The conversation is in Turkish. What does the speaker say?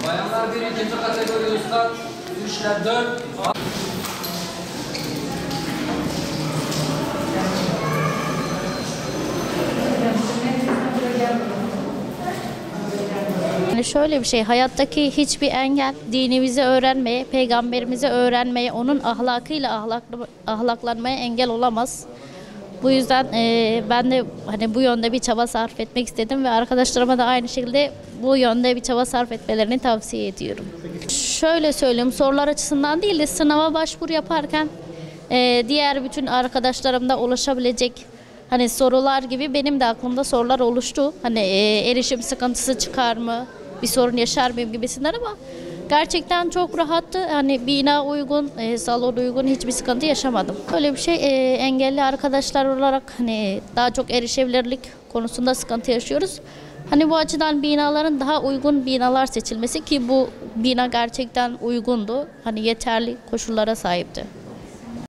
Bayanlar 1. kategori üstad, 3'ler 4. Yani şöyle bir şey, hayattaki hiçbir engel dinimizi öğrenmeye, peygamberimizi öğrenmeye, onun ahlakıyla ahlaklanmaya engel olamaz. Bu yüzden ben de hani bu yönde bir çaba sarf etmek istedim ve arkadaşlarıma da aynı şekilde bu yönde bir çaba sarf etmelerini tavsiye ediyorum. Şöyle söyleyeyim, sorular açısından değil de sınava başvuru yaparken diğer bütün arkadaşlarımda ulaşabilecek hani sorular gibi benim de aklımda sorular oluştu. Hani erişim sıkıntısı çıkar mı, bir sorun yaşar mıyım gibisinden ama gerçekten çok rahattı. Hani bina uygun, salon uygun, hiçbir sıkıntı yaşamadım. Öyle bir şey, engelli arkadaşlar olarak hani daha çok erişebilirlik konusunda sıkıntı yaşıyoruz. Hani bu açıdan binaların daha uygun binalar seçilmesi ki bu bina gerçekten uygundu. Hani yeterli koşullara sahipti.